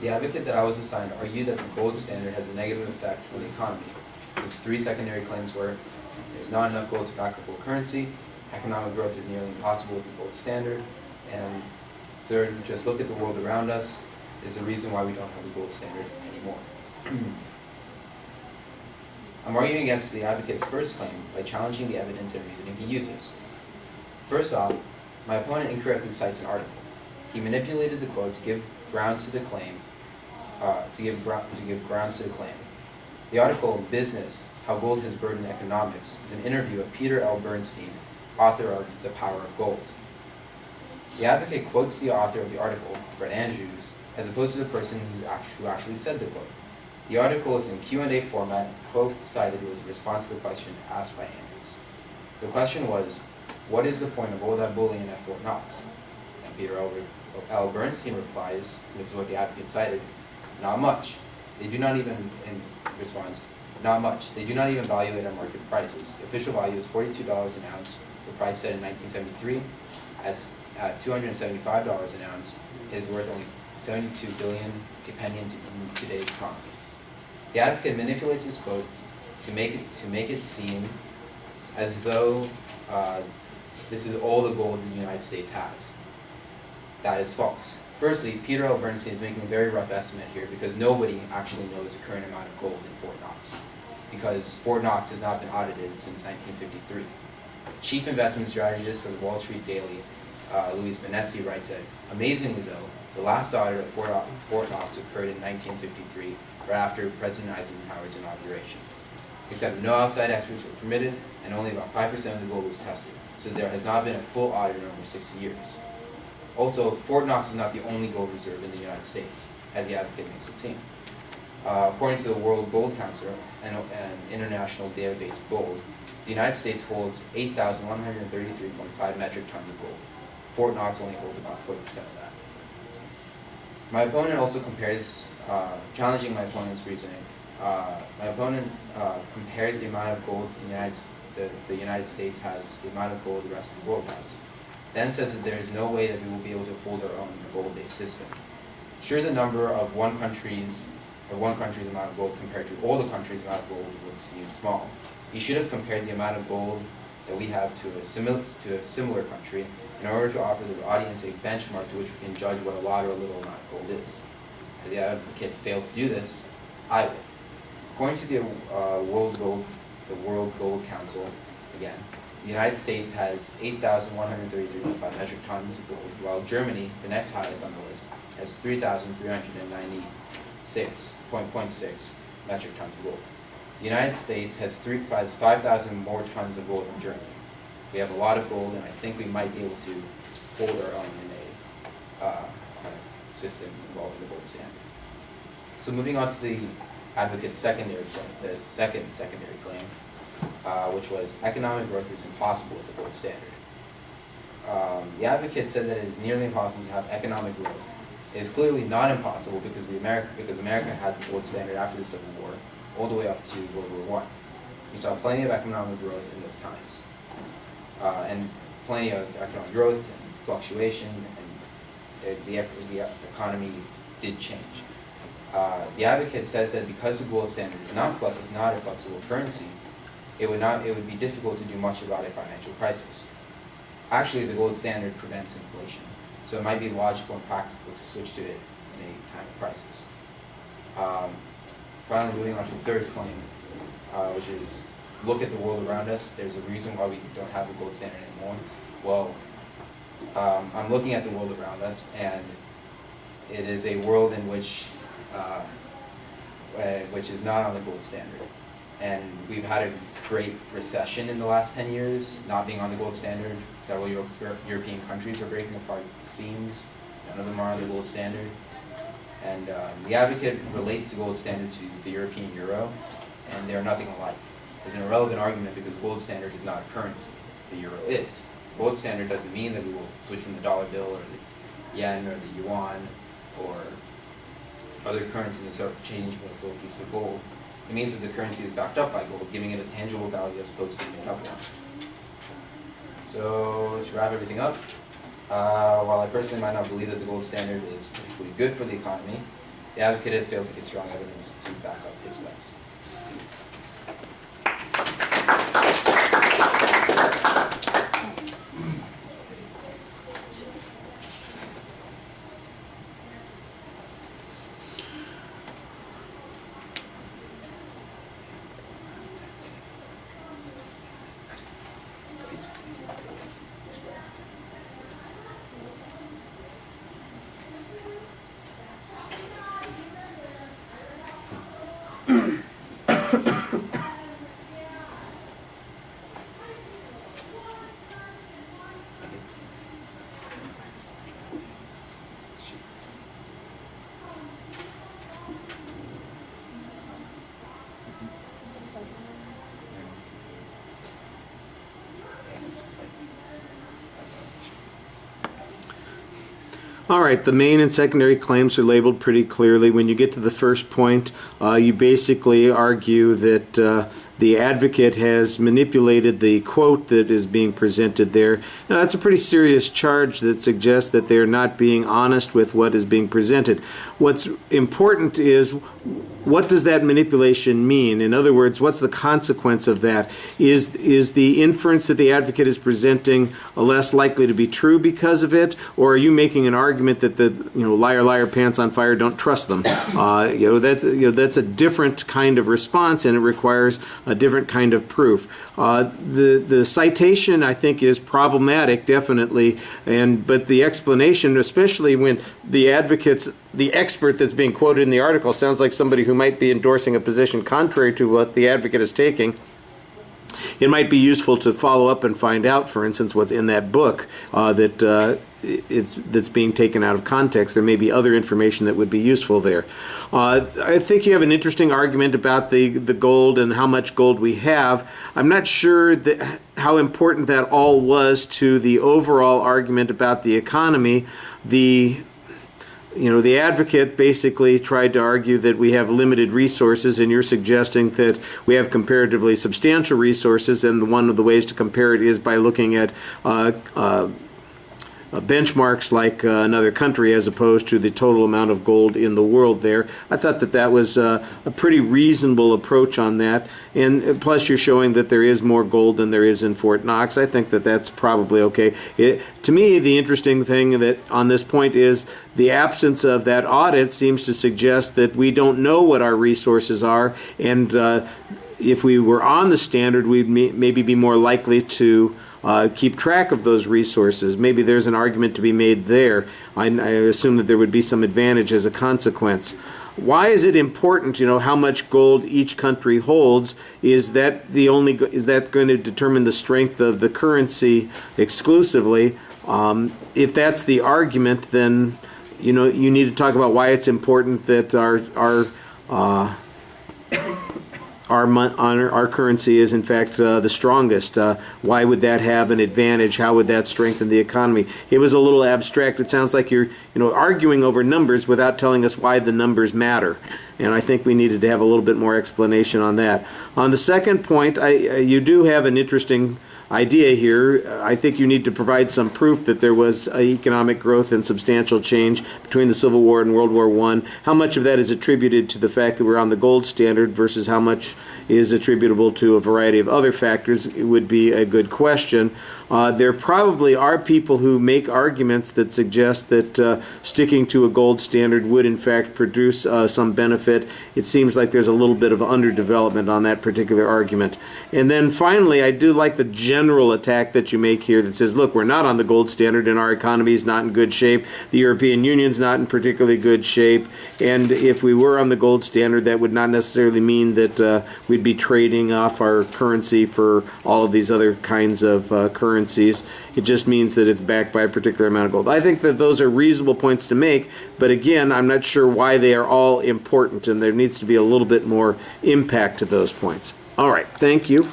The advocate that I was assigned argued that the gold standard has a negative effect on the economy. His three secondary claims were: there's not enough gold to back up gold currency, economic growth is nearly impossible with the gold standard, and third, just look at the world around us is the reason why we don't have the gold standard anymore. I'm arguing against the advocate's first claim by challenging the evidence and reasoning he uses. First off, my opponent incorrectly cites an article. He manipulated the quote to give grounds to the claim. The article "Business: How Gold Has Burdened Economics" is an interview of Peter L. Bernstein, author of *The Power of Gold*. The advocate quotes the author of the article, Fred Andrews, as opposed to the person who actually said the quote. The article is in Q&A format, and the quote cited was a response to the question asked by Andrews. The question was, what is the point of all that bullion at Fort Knox? And Peter L. Bernstein replies, and this is what the advocate cited, not much. They do not even, in response, not much. They do not even value it at market prices. The official value is $42 an ounce, the price set in 1973, at $275 an ounce, is worth only 72 billion a penny in today's economy. The advocate manipulates this quote to make it seem as though this is all the gold the United States has. That is false. Firstly, Peter L. Bernstein is making a very rough estimate here because nobody actually knows the current amount of gold in Fort Knox, because Fort Knox has not been audited since 1953. Chief investment strategist for the Wall Street Daily, Louise Benessi, writes that, amazingly though, the last audit of Fort Knox occurred in 1953, right after President Eisenhower's inauguration. Except no outside experts were permitted, and only about 5% of the gold was tested, so there has not been a full audit in over 60 years. Also, Fort Knox is not the only gold reserve in the United States, as the advocate makes it seem. According to the World Gold Council, an international database of gold, the United States holds 8,133.5 metric tons of gold. Fort Knox only holds about 40% of that. My opponent also compares, challenging my opponent's reasoning, my opponent compares the amount of gold the United States has to the amount of gold the rest of the world has. Then says that there is no way that we will be able to hold our own in a gold-based system. Sure, the number of one country's amount of gold compared to all the countries' amount of gold would seem small. You should have compared the amount of gold that we have to a similar country in order to offer the audience a benchmark to which we can judge what a lot or a little amount of gold is. If the advocate failed to do this, I will. According to the World Gold Council, again, the United States has 8,133.5 metric tons of gold, while Germany, the next highest on the list, has 3,396.6 metric tons of gold. The United States has 5,000 more tons of gold than Germany. We have a lot of gold, and I think we might be able to hold our own in a kind of system involving the gold standard. So moving on to the advocate's secondary claim, the second secondary claim, which was economic growth is impossible with the gold standard. The advocate said that it is nearly impossible to have economic growth. It is clearly not impossible because America had the gold standard after the Civil War, all the way up to World War I. We saw plenty of economic growth in those times, and plenty of economic growth and fluctuation, and the economy did change. The advocate says that because the gold standard is not a flexible currency, it would be difficult to do much about a financial crisis. Actually, the gold standard prevents inflation, so it might be logical and practical to switch to it in a time of crisis. Finally, moving on to the third claim, which is look at the world around us. There's a reason why we don't have a gold standard anymore. Well, I'm looking at the world around us, and it is a world in which is not on the gold standard. And we've had a great recession in the last 10 years, not being on the gold standard. Several European countries are breaking apart at the seams. None of them are on the gold standard. And the advocate relates the gold standard to the European euro, and they are nothing alike. It's an irrelevant argument because gold standard is not a currency. The euro is. Gold standard doesn't mean that we will switch from the dollar bill or the yen or the yuan or other currencies and start changing for a piece of gold. It means that the currency is backed up by gold, giving it a tangible value as opposed to a made-up one. So to wrap everything up, while I personally might not believe that the gold standard is particularly good for the economy, The advocate has failed to give strong evidence to back up his claims. All right, the main and secondary claims are labeled pretty clearly. When you get to the first point, you basically argue that the advocate has manipulated the quote that is being presented there. Now, that's a pretty serious charge that suggests that they're not being honest with what is being presented. What's important is, what does that manipulation mean? In other words, what's the consequence of that? Is the inference that the advocate is presenting less likely to be true because of it, or are you making an argument that the liar, liar, pants on fire, don't trust them? That's a different kind of response, and it requires a different kind of proof. The citation, I think, is problematic, definitely, but the explanation, especially when the expert that's being quoted in the article sounds like somebody who might be endorsing a position contrary to what the advocate is taking, it might be useful to follow up and find out, for instance, what's in that book that's being taken out of context. There may be other information that would be useful there. I think you have an interesting argument about the gold and how much gold we have. I'm not sure how important that all was to the overall argument about the economy. The advocate basically tried to argue that we have limited resources, and you're suggesting that we have comparatively substantial resources, and one of the ways to compare it is by looking at benchmarks like another country as opposed to the total amount of gold in the world there. I thought that was a pretty reasonable approach on that, and plus you're showing that there is more gold than there is in Fort Knox. I think that's probably okay. To me, the interesting thing that on this point is the absence of that audit seems to suggest that we don't know what our resources are, and if we were on the standard, we'd maybe be more likely to keep track of those resources. Maybe there's an argument to be made there. I assume that there would be some advantage as a consequence. Why is it important, how much gold each country holds? Is that going to determine the strength of the currency exclusively? If that's the argument, then you need to talk about why it's important that our currency is in fact the strongest. Why would that have an advantage? How would that strengthen the economy? It was a little abstract. It sounds like you're arguing over numbers without telling us why the numbers matter. And I think we needed to have a little bit more explanation on that. On the second point, you do have an interesting idea here. I think you need to provide some proof that there was economic growth and substantial change between the Civil War and World War I. How much of that is attributed to the fact that we're on the gold standard versus how much is attributable to a variety of other factors? It would be a good question. There probably are people who make arguments that suggest that sticking to a gold standard would in fact produce some benefit. It seems like there's a little bit of underdevelopment on that particular argument. And then finally, I do like the general attack that you make here that says, look, we're not on the gold standard and our economy is not in good shape. The European Union's not in particularly good shape. And if we were on the gold standard, that would not necessarily mean that we'd be trading off our currency for all of these other kinds of currencies. It just means that it's backed by a particular amount of gold. I think that those are reasonable points to make, but again, I'm not sure why they are all important, and there needs to be a little bit more impact to those points. All right, thank you.